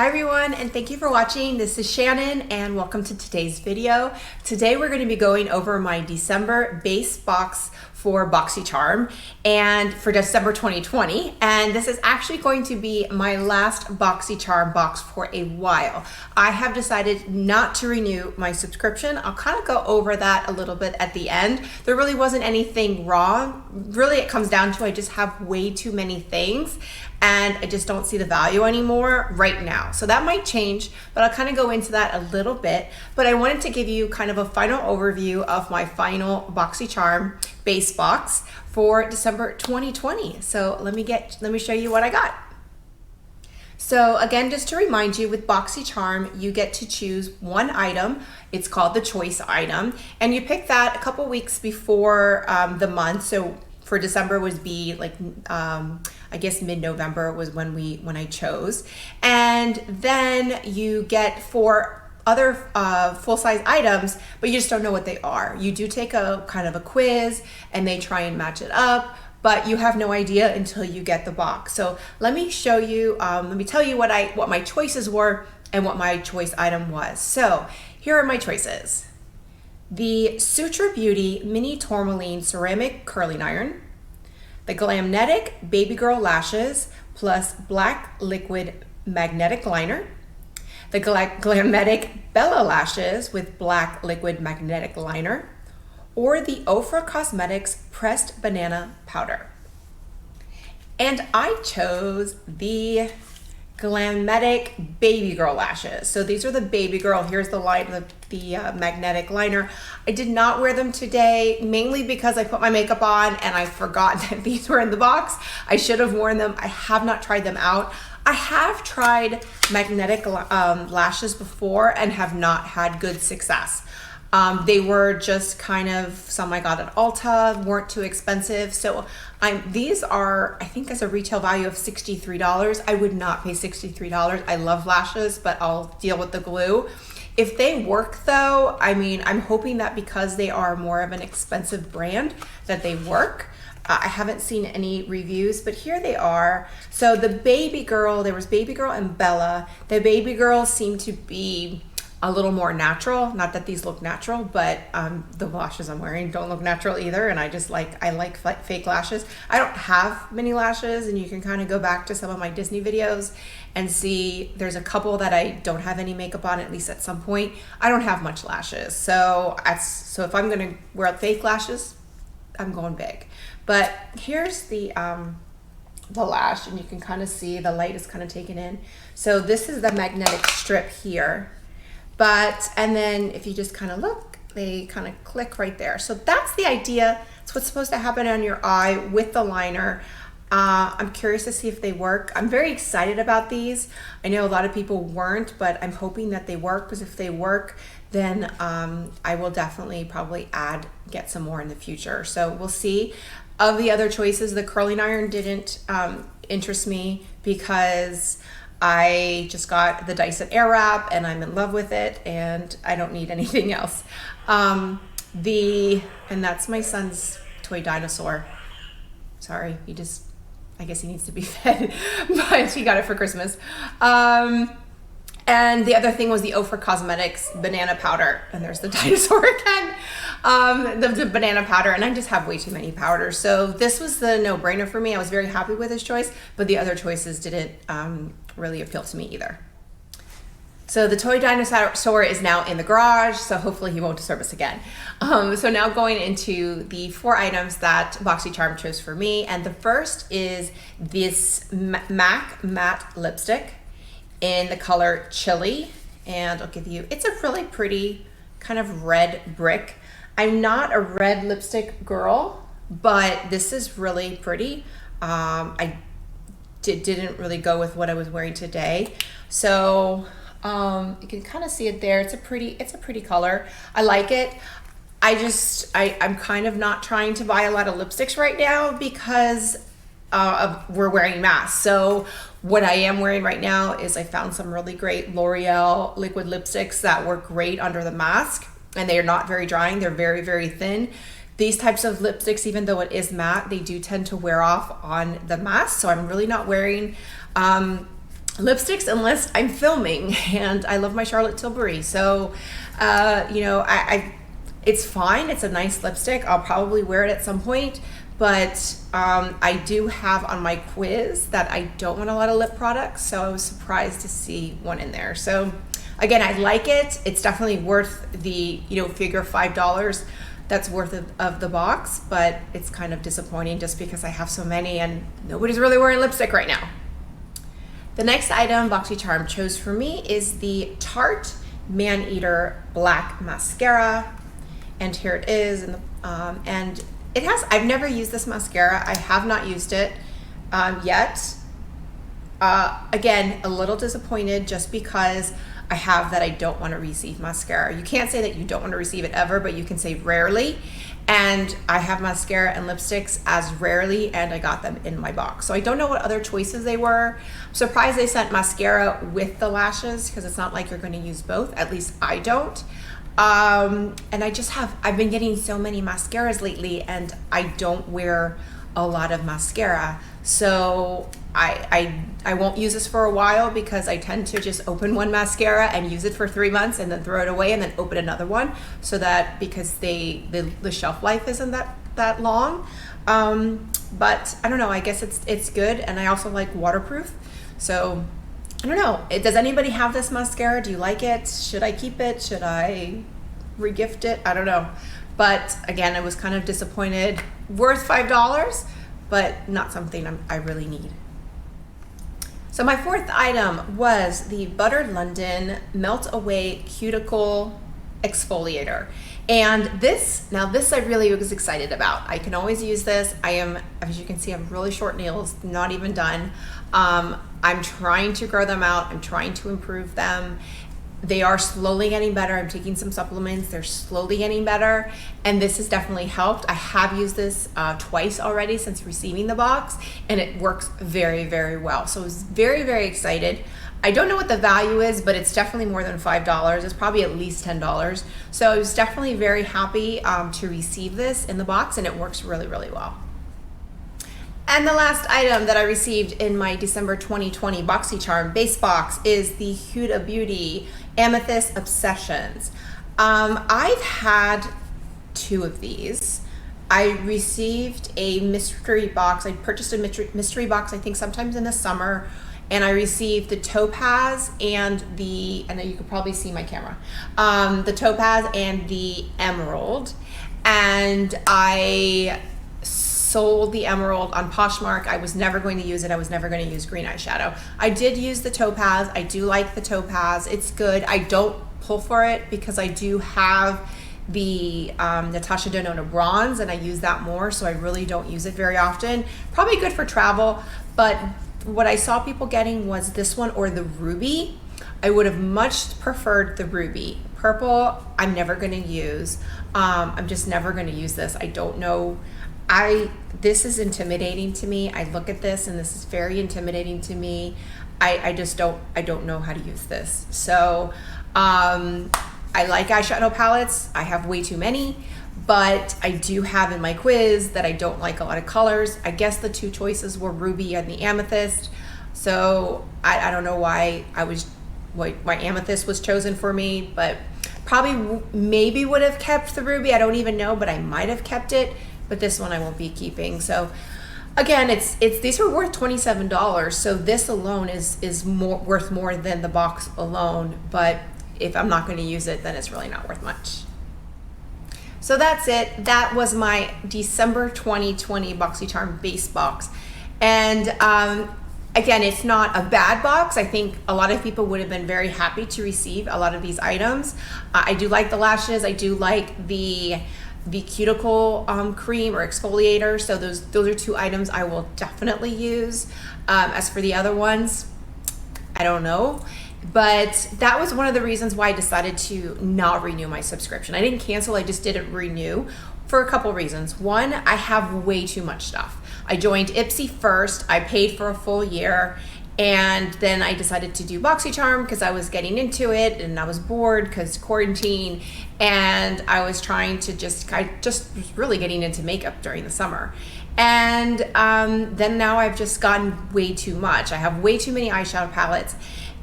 Hi everyone, and thank you for watching. This is Shannon and welcome to today's video. Today we're going to be going over my December base box for BoxyCharm and for December 2020, and this is actually going to be my last BoxyCharm box for a while. I have decided not to renew my subscription. I'll kind of go over that a little bit at the end. There really wasn't anything wrong. Really, it comes down to I just have way too many things and I just don't see the value anymore right now. So that might change, but I'll kind of go into that a little bit. But I wanted to give you kind of a final overview of my final BoxyCharm base box for December 2020. So let me show you what I got. So again, just to remind you, with BoxyCharm, you get to choose one item. It's called the choice item, and you pick that a couple weeks before the month. So for December would be like, I guess mid-November was when I chose. And then you get 4 other full-size items, but you just don't know what they are. You do take a kind of a quiz and they try and match it up, but you have no idea until you get the box. So let me show you, let me tell you what my choices were and what my choice item was. So here are my choices. The Sutra Beauty Mini Tourmaline Ceramic Curling Iron, the Glamnetic Baby Girl Lashes plus Black Liquid Magnetic Liner, the Glamnetic Bella Lashes with Black Liquid Magnetic Liner, or the Ofra Cosmetics Pressed Banana Powder. And I chose the Glamnetic Baby Girl Lashes. So these are the Baby Girl. Here's the magnetic liner. I did not wear them today, mainly because I put my makeup on and I forgot that these were in the box. I should have worn them. I have not tried them out. I have tried magnetic lashes before and have not had good success. They were just kind of some I got at Ulta, weren't too expensive. So these are, I think, as a retail value of $63. I would not pay $63. I love lashes, but I'll deal with the glue. If they work though, I mean, I'm hoping that because they are more of an expensive brand that they work. I haven't seen any reviews, but here they are. So the Baby Girl, there was Baby Girl and Bella. The Baby Girl seemed to be a little more natural. Not that these look natural, but the lashes I'm wearing don't look natural either. And I like fake lashes. I don't have many lashes, and you can kind of go back to some of my Disney videos and see there's a couple that I don't have any makeup on, at least at some point. I don't have much lashes. So if I'm gonna wear fake lashes, I'm going big. But here's the lash, and you can kind of see the light is kind of taken in. So this is the magnetic strip here. And then if you just kind of look, they kind of click right there. So that's the idea. It's what's supposed to happen on your eye with the liner. I'm curious to see if they work. I'm very excited about these. I know a lot of people weren't, but I'm hoping that they work, because if they work, then I will definitely probably get some more in the future. So we'll see. Of the other choices, the curling iron didn't interest me because I just got the Dyson Airwrap and I'm in love with it and I don't need anything else. And that's my son's toy dinosaur. Sorry, I guess he needs to be fed, but he got it for Christmas. And the other thing was the Ofra Cosmetics banana powder, and there's the dinosaur again. The banana powder, and I just have way too many powders. So this was the no-brainer for me. I was very happy with this choice, but the other choices didn't really appeal to me either. So the toy dinosaur is now in the garage, so hopefully he won't disturb us again. So now going into the 4 items that BoxyCharm chose for me, and the first is this MAC matte lipstick in the color Chili, and I'll give you, it's a really pretty kind of red brick. I'm not a red lipstick girl, but this is really pretty. I didn't really go with what I was wearing today. So you can kind of see it there. It's a pretty color. I like it. I'm kind of not trying to buy a lot of lipsticks right now because we're wearing masks. So what I am wearing right now is I found some really great L'Oreal liquid lipsticks that work great under the mask, and they are not very drying. They're very, very thin. These types of lipsticks, even though it is matte, they do tend to wear off on the mask. So I'm really not wearing lipsticks unless I'm filming, and I love my Charlotte Tilbury. So, you know, it's fine. It's a nice lipstick. I'll probably wear it at some point, but I do have on my quiz that I don't want a lot of lip products, so I was surprised to see one in there. So again, I like it. It's definitely worth the, you know, figure $5 that's worth of the box, but it's kind of disappointing just because I have so many and nobody's really wearing lipstick right now. The next item BoxyCharm chose for me is the Tarte Man-Eater Black Mascara. And here it is, and it has, I've never used this mascara. I have not used it yet. Again, a little disappointed just because I have that I don't want to receive mascara. You can't say that you don't want to receive it ever, but you can say rarely. And I have mascara and lipsticks as rarely, and I got them in my box. So I don't know what other choices they were. I'm surprised they sent mascara with the lashes because it's not like you're going to use both. At least I don't. And I've been getting so many mascaras lately, and I don't wear a lot of mascara. So I won't use this for a while because I tend to just open one mascara and use it for 3 months and then throw it away and then open another one, so that because the shelf life isn't that long. But I don't know, I guess it's good, and I also like waterproof. So I don't know. Does anybody have this mascara? Do you like it? Should I keep it? Should I regift it? I don't know. But again, I was kind of disappointed. Worth $5, but not something I really need. So my fourth item was the Buttered London Melt Away Cuticle Exfoliator. And this I really was excited about. I can always use this. As you can see, I have really short nails, not even done. I'm trying to grow them out. I'm trying to improve them. They are slowly getting better. I'm taking some supplements. They're slowly getting better. And this has definitely helped. I have used this twice already since receiving the box, and it works very, very well. So I was very, very excited. I don't know what the value is, but it's definitely more than $5. It's probably at least $10. So I was definitely very happy to receive this in the box, and it works really, really well. And the last item that I received in my December 2020 BoxyCharm base box is the Huda Beauty Amethyst Obsessions. I've had 2 of these. I received a mystery box. I purchased a mystery box, I think sometimes in the summer, and I received the topaz and I know you could probably see my camera, the topaz and the emerald. And I sold the emerald on Poshmark. I was never going to use it. I was never going to use green eyeshadow. I did use the topaz. I do like the topaz. It's good. I don't pull for it because I do have the Natasha Denona bronze, and I use that more, so I really don't use it very often. Probably good for travel, but what I saw people getting was this one or the ruby. I would have much preferred the ruby. Purple, I'm never going to use. I'm just never going to use this. I don't know. This is intimidating to me. I look at this and this is very intimidating to me. I don't know how to use this. So I like eyeshadow palettes. I have way too many, but I do have in my quiz that I don't like a lot of colors. I guess the 2 choices were ruby and the amethyst. So I don't know why amethyst was chosen for me, but probably maybe would have kept the ruby. I don't even know, but I might have kept it. But this one I won't be keeping. So again, these are worth $27. So this alone is worth more than the box alone. But if I'm not going to use it, then it's really not worth much. So that's it. That was my December 2020 BoxyCharm base box. And again, it's not a bad box. I think a lot of people would have been very happy to receive a lot of these items. I do like the lashes. I do like the cuticle cream or exfoliator. So those are 2 items I will definitely use. As for the other ones, I don't know. But that was one of the reasons why I decided to not renew my subscription. I didn't cancel, I just didn't renew for a couple reasons. One, I have way too much stuff. I joined Ipsy first, I paid for a full year, And then I decided to do BoxyCharm because I was getting into it and I was bored because quarantine, and I was trying to I just was really getting into makeup during the summer. And then now I've just gotten way too much. I have way too many eyeshadow palettes,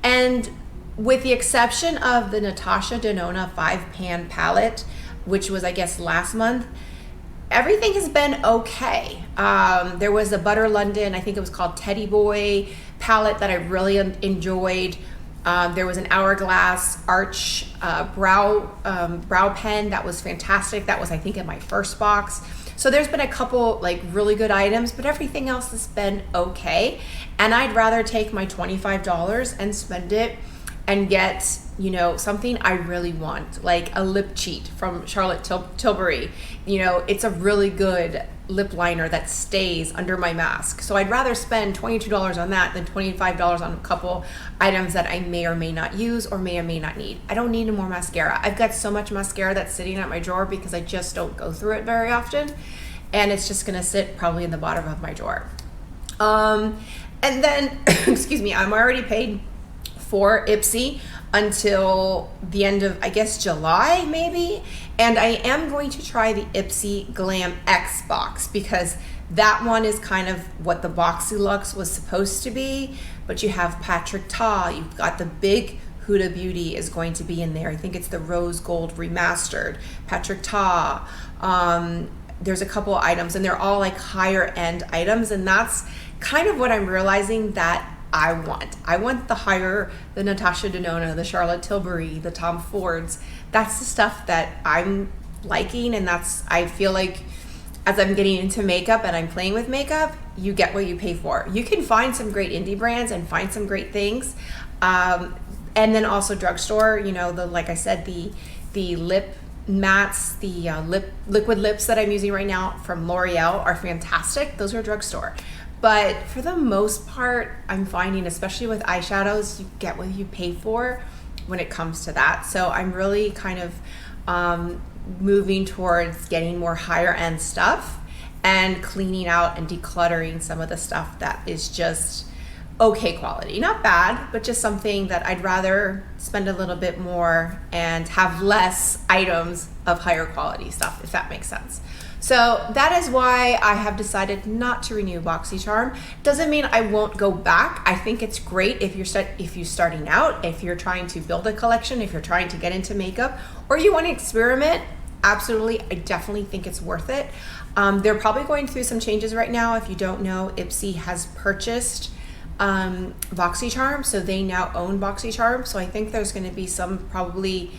and with the exception of the Natasha Denona 5-pan palette, which was I guess last month, everything has been okay. There was a Butter London, I think it was called Teddy Boy palette that I really enjoyed. There was an Hourglass Arch brow pen that was fantastic. That was, I think, in my first box. So there's been a couple like really good items, but everything else has been okay. And I'd rather take my $25 and spend it and get, you know, something I really want, like a lip cheat from Charlotte Tilbury. You know, it's a really good lip liner that stays under my mask. So I'd rather spend $22 on that than $25 on a couple items that I may or may not use or may not need. I don't need any more mascara. I've got so much mascara that's sitting at my drawer because I just don't go through it very often. And it's just gonna sit probably in the bottom of my drawer. And then, excuse me, I'm already paid for Ipsy until the end of, I guess, July maybe. And I am going to try the Ipsy Glam X box because that one is kind of what the Boxy Luxe was supposed to be. But you have Patrick Ta, you've got the big Huda Beauty is going to be in there. I think it's the Rose Gold Remastered. Patrick Ta. There's a couple items and they're all like higher end items, and that's kind of what I'm realizing that I want. I want the Natasha Denona, the Charlotte Tilbury, the Tom Fords. That's the stuff that I'm liking, and I feel like as I'm getting into makeup and I'm playing with makeup, you get what you pay for. You can find some great indie brands and find some great things. And then also drugstore, you know, like I said, the lip mattes, the liquid lips that I'm using right now from L'Oreal are fantastic. Those are drugstore. But for the most part, I'm finding, especially with eyeshadows, you get what you pay for when it comes to that. So I'm really kind of moving towards getting more higher end stuff and cleaning out and decluttering some of the stuff that is just okay quality. Not bad, but just something that I'd rather spend a little bit more and have less items of higher quality stuff, if that makes sense. So that is why I have decided not to renew BoxyCharm. Doesn't mean I won't go back. I think it's great if you're starting out, if you're trying to build a collection, if you're trying to get into makeup, or you want to experiment. Absolutely, I definitely think it's worth it. They're probably going through some changes right now. If you don't know, Ipsy has purchased BoxyCharm, so they now own BoxyCharm. So I think there's going to be probably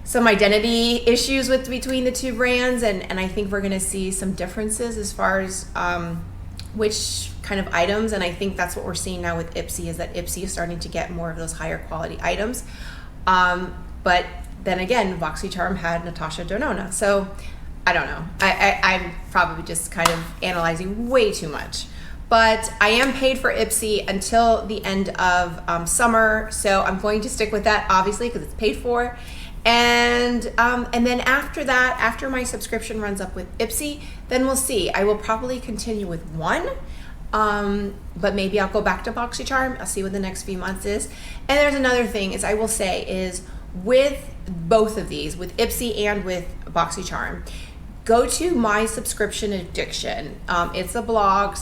some identity issues between the two brands, and I think we're going to see some differences as far as which kind of items, and I think that's what we're seeing now with Ipsy, is that Ipsy is starting to get more of those higher quality items. But then again, BoxyCharm had Natasha Denona, so I don't know. I'm probably just kind of analyzing way too much. But I am paid for Ipsy until the end of summer, so I'm going to stick with that, obviously, because it's paid for. And then after that, after my subscription runs up with Ipsy, then we'll see. I will probably continue with one, but maybe I'll go back to BoxyCharm. I'll see what the next few months is. And there's another thing is I will say is with both of these, with Ipsy and with BoxyCharm, go to My Subscription Addiction. It's a blog.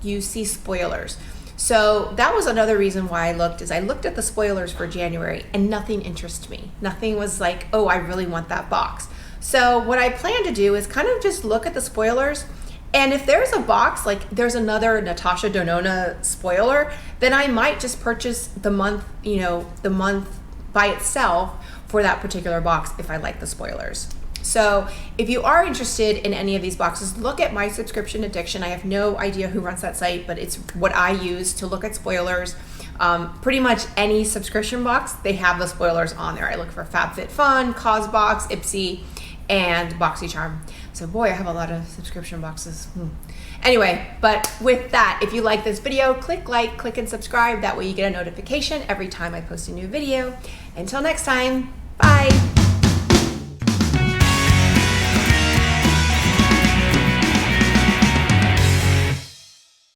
You see spoilers. So that was another reason why I looked at the spoilers for January and nothing interested me. Nothing was like, oh, I really want that box. So what I plan to do is kind of just look at the spoilers, and if there's a box, like there's another Natasha Denona spoiler, then I might just purchase the month by itself for that particular box if I like the spoilers. So if you are interested in any of these boxes, look at My Subscription Addiction. I have no idea who runs that site, but it's what I use to look at spoilers. Pretty much any subscription box, they have the spoilers on there. I look for FabFitFun, CauseBox, Ipsy, and BoxyCharm. So boy, I have a lot of subscription boxes. Anyway, but with that, if you like this video, click like, click and subscribe. That way you get a notification every time I post a new video. Until next time, bye.